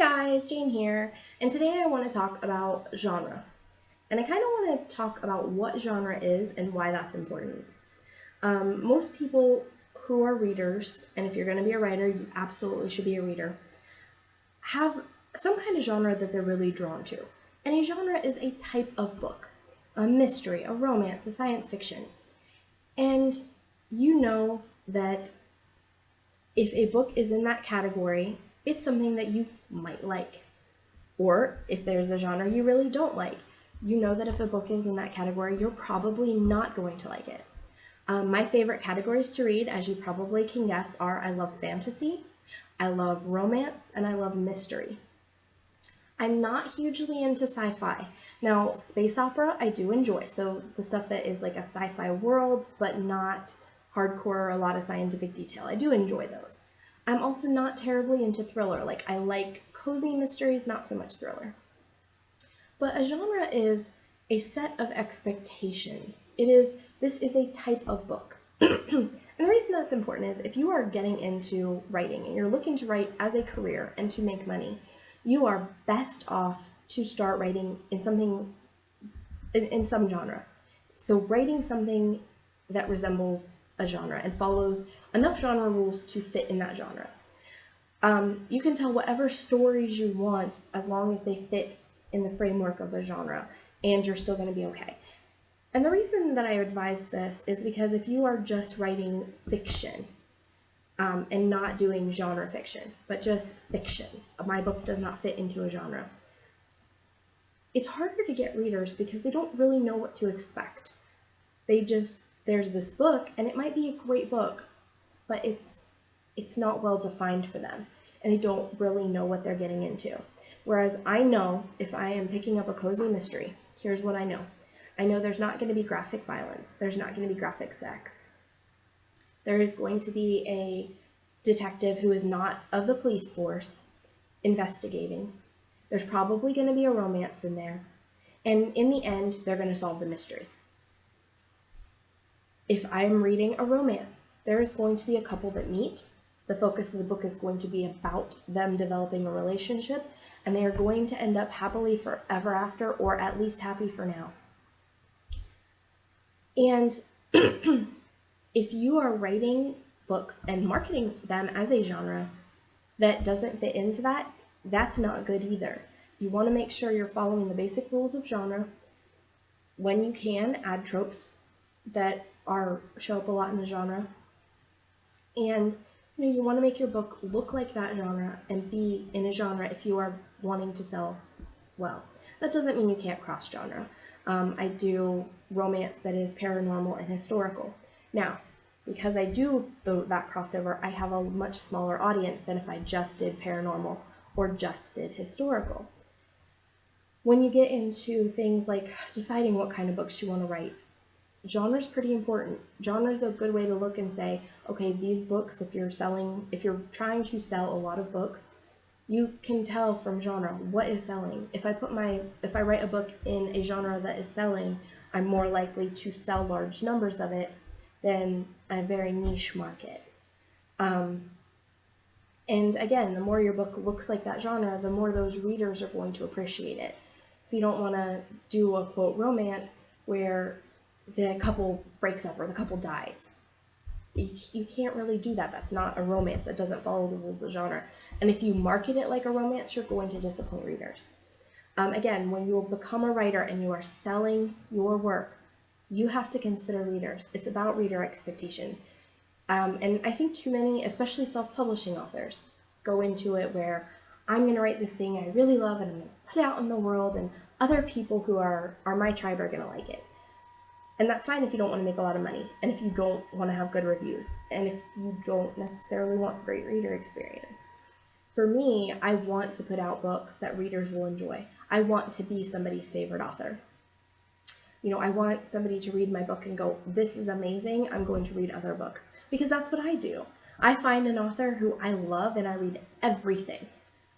Guys, Jane here, and today I want to talk about genre. And I kind of want to talk about what genre is and why that's important. Most people who are readers, and if you're going to be a writer, you absolutely should be a reader, have some kind of genre that they're really drawn to. And a genre is a type of book, a mystery, a romance, a science fiction. And you know that if a book is in that category, it's something that you might like. Or if there's a genre you really don't like, you know that if a book is in that category, you're probably not going to like it. My favorite categories to read, as you probably can guess, are I love fantasy, I love romance, and I love mystery. I'm not hugely into sci-fi. Now, space opera I do enjoy, so the stuff that is like a sci-fi world, but not hardcore or a lot of scientific detail. I do enjoy those. I'm also not terribly into thriller. Like, I like cozy mysteries, not so much thriller. But a genre is a set of expectations. This is a type of book. And the reason that's important is if you are getting into writing and you're looking to write as a career and to make money, you are best off to start writing in something in some genre. So writing something that resembles a genre and follows enough genre rules to fit in that genre. You can tell whatever stories you want as long as they fit in the framework of a genre, and you're still going to be okay. And the reason that I advise this is because if you are just writing fiction and not doing genre fiction, but just fiction, my book does not fit into a genre, it's harder to get readers because they don't really know what to expect. There's this book, and it might be a great book, but it's not well defined for them, and they don't really know what they're getting into. Whereas I know if I am picking up a cozy mystery, here's what I know. I know there's not going to be graphic violence. There's not going to be graphic sex. There is going to be a detective who is not of the police force investigating. There's probably going to be a romance in there. And in the end, they're going to solve the mystery. If I'm reading a romance, there is going to be a couple that meet. The focus of the book is going to be about them developing a relationship, and they are going to end up happily forever after, or at least happy for now. And if you are writing books and marketing them as a genre that doesn't fit into that, that's not good either. You want to make sure you're following the basic rules of genre. When you can, add tropes that show up a lot in the genre. And you want to make your book look like that genre and be in a genre if you are wanting to sell well. That doesn't mean you can't cross genre. I do romance that is paranormal and historical. Now, because I do that crossover, I have a much smaller audience than if I just did paranormal or just did historical. When you get into things like deciding what kind of books you want to write, genre is pretty important. Genre is a good way to look and say, okay, these books, if you're trying to sell a lot of books, you can tell from genre what is selling. If I write a book in a genre that is selling, I'm more likely to sell large numbers of it than a very niche market. And again, the more your book looks like that genre, the more those readers are going to appreciate it. So you don't want to do a quote romance where the couple breaks up or the couple dies. You can't really do that. That's not a romance. That doesn't follow the rules of genre. And if you market it like a romance, you're going to disappoint readers. Again, when you become a writer and you are selling your work, you have to consider readers. It's about reader expectation. And I think too many, especially self-publishing authors, go into it where I'm going to write this thing I really love and I'm going to put it out in the world, and other people who are my tribe are going to like it. And that's fine if you don't want to make a lot of money, and if you don't want to have good reviews, and if you don't necessarily want great reader experience. For me, I want to put out books that readers will enjoy. I want to be somebody's favorite author. I want somebody to read my book and go, this is amazing, I'm going to read other books. Because that's what I do. I find an author who I love and I read everything.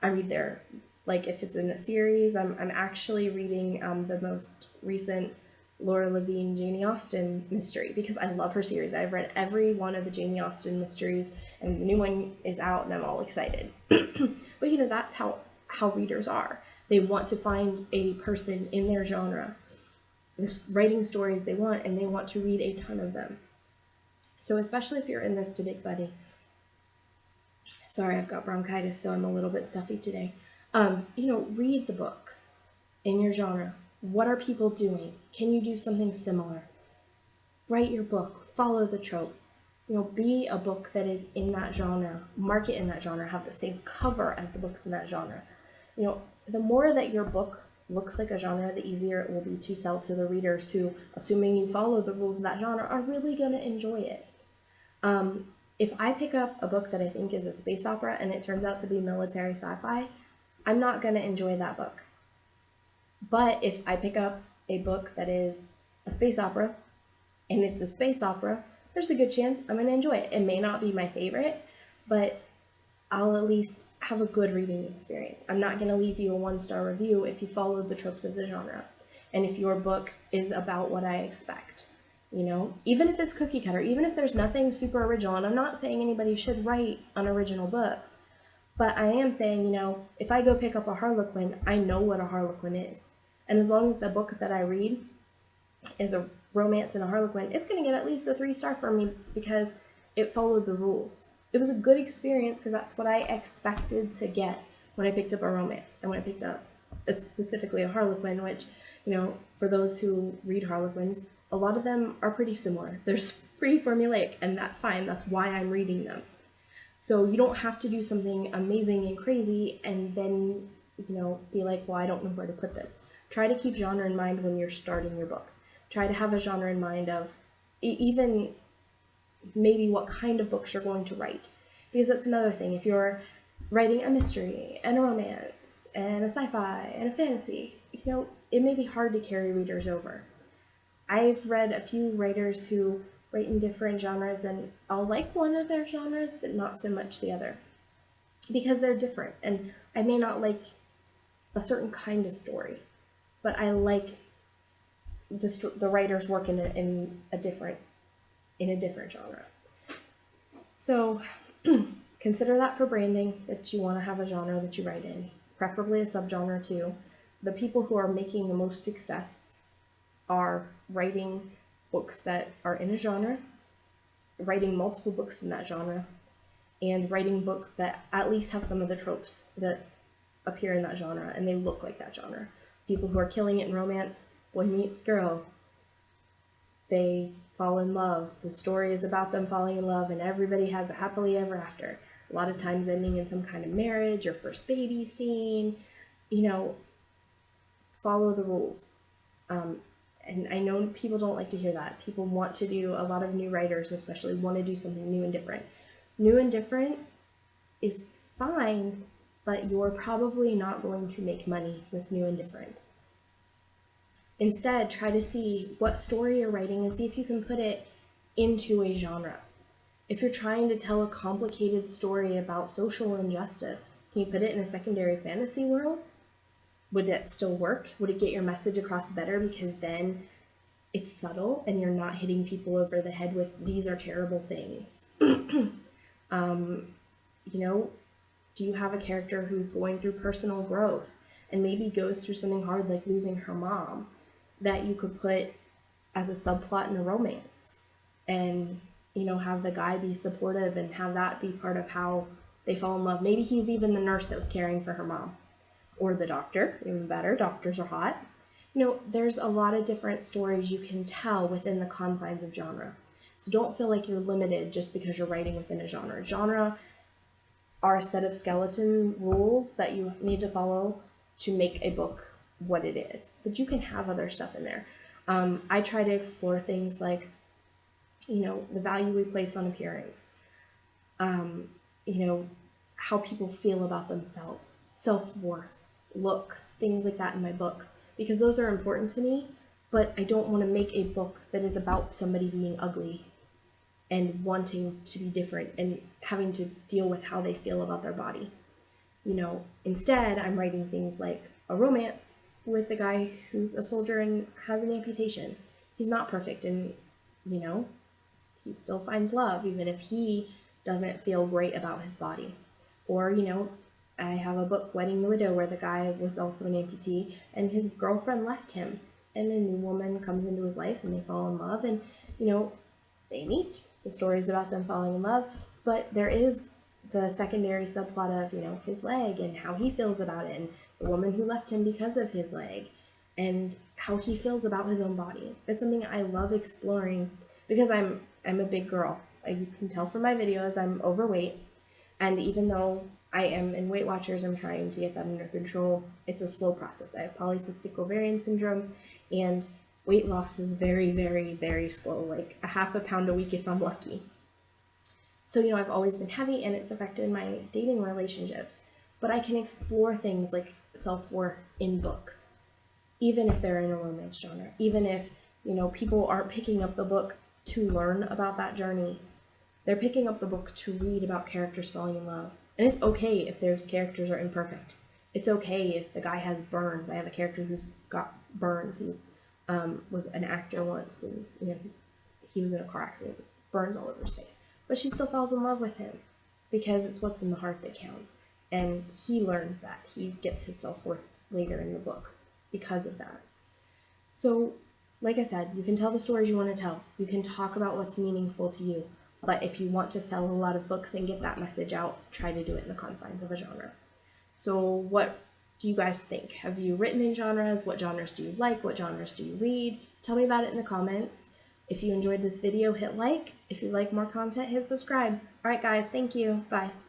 I read their, like if it's in a series, I'm actually reading the most recent Laura Levine, Janie Austen mystery because I love her series. I've read every one of the Janie Austen mysteries, and the new one is out and I'm all excited. But that's how how readers are. They want to find a person in their genre, writing stories they want, and they want to read a ton of them. So especially if you're in this to Big Buddy. Sorry, I've got bronchitis, so I'm a little bit stuffy today. Read the books in your genre. What are people doing? Can you do something similar? Write your book. Follow the tropes. Be a book that is in that genre. Market in that genre. Have the same cover as the books in that genre. The more that your book looks like a genre, the easier it will be to sell to the readers who, assuming you follow the rules of that genre, are really going to enjoy it. If I pick up a book that I think is a space opera and it turns out to be military sci-fi, I'm not going to enjoy that book. But if I pick up a book that is a space opera and it's a space opera, there's a good chance I'm going to enjoy it. It may not be my favorite, but I'll at least have a good reading experience. I'm not going to leave you a 1-star review if you follow the tropes of the genre and if your book is about what I expect. Even if it's cookie cutter, even if there's nothing super original, and I'm not saying anybody should write unoriginal books, but I am saying, if I go pick up a Harlequin, I know what a Harlequin is. And as long as the book that I read is a romance and a Harlequin, it's going to get at least a 3-star from me because it followed the rules. It was a good experience because that's what I expected to get when I picked up a romance and when I picked up specifically a Harlequin, which, for those who read Harlequins, a lot of them are pretty similar. They're pretty formulaic, and that's fine. That's why I'm reading them. So you don't have to do something amazing and crazy and then, be like, well, I don't know where to put this. Try to keep genre in mind when you're starting your book. Try to have a genre in mind of even maybe what kind of books you're going to write. Because that's another thing. If you're writing a mystery and a romance and a sci-fi and a fantasy, it may be hard to carry readers over. I've read a few writers who write in different genres, and I'll like one of their genres, but not so much the other. Because they're different, and I may not like a certain kind of story, but I like the writer's work in a different genre. So consider that for branding, that you want to have a genre that you write in, preferably a subgenre too. The people who are making the most success are writing books that are in a genre, writing multiple books in that genre, and writing books that at least have some of the tropes that appear in that genre and they look like that genre. People who are killing it in romance, boy meets girl, they fall in love. The story is about them falling in love and everybody has a happily ever after. A lot of times ending in some kind of marriage or first baby scene. Follow the rules. And I know people don't like to hear that. People want to do, a lot of new writers especially, want to do something new and different. New and different is fine, but you're probably not going to make money with new and different. Instead, try to see what story you're writing and see if you can put it into a genre. If you're trying to tell a complicated story about social injustice, can you put it in a secondary fantasy world? Would that still work? Would it get your message across better because then it's subtle and you're not hitting people over the head with these are terrible things? Do you have a character who's going through personal growth and maybe goes through something hard like losing her mom that you could put as a subplot in a romance and, have the guy be supportive and have that be part of how they fall in love? Maybe he's even the nurse that was caring for her mom. Or the doctor, even better, doctors are hot. There's a lot of different stories you can tell within the confines of genre. So don't feel like you're limited just because you're writing within a genre. Genre are a set of skeleton rules that you need to follow to make a book what it is. But you can have other stuff in there. I try to explore things like, the value we place on appearance. How people feel about themselves, self-worth, looks, things like that in my books, because those are important to me, but I don't want to make a book that is about somebody being ugly and wanting to be different and having to deal with how they feel about their body. Instead, I'm writing things like a romance with a guy who's a soldier and has an amputation. He's not perfect and, he still finds love even if he doesn't feel great about his body. Or, I have a book, Wedding the Widow, where the guy was also an amputee and his girlfriend left him. And a new woman comes into his life and they fall in love and, you know, they meet. The story is about them falling in love, but there is the secondary subplot of, you know, his leg and how he feels about it and the woman who left him because of his leg and how he feels about his own body. It's something I love exploring because I'm a big girl. You can tell from my videos I'm overweight, and even though I am in Weight Watchers, I'm trying to get that under control. It's a slow process. I have polycystic ovarian syndrome, and weight loss is very, very, very slow, like a half a pound a week if I'm lucky. So, you know, I've always been heavy and it's affected my dating relationships. But I can explore things like self worth in books, even if they're in a romance genre, even if, you know, people aren't picking up the book to learn about that journey. They're picking up the book to read about characters falling in love. And it's okay if those characters are imperfect. It's okay if the guy has burns. I have a character who's got burns. He's was an actor once, and you know he was in a car accident with burns all over his face. But she still falls in love with him because it's what's in the heart that counts. And he learns that. He gets his self-worth later in the book because of that. So, like I said, you can tell the stories you want to tell. You can talk about what's meaningful to you. But if you want to sell a lot of books and get that message out, try to do it in the confines of a genre. So what do you guys think? Have you written in genres? What genres do you like? What genres do you read? Tell me about it in the comments. If you enjoyed this video, hit like. If you like more content, hit subscribe. All right, guys, thank you. Bye.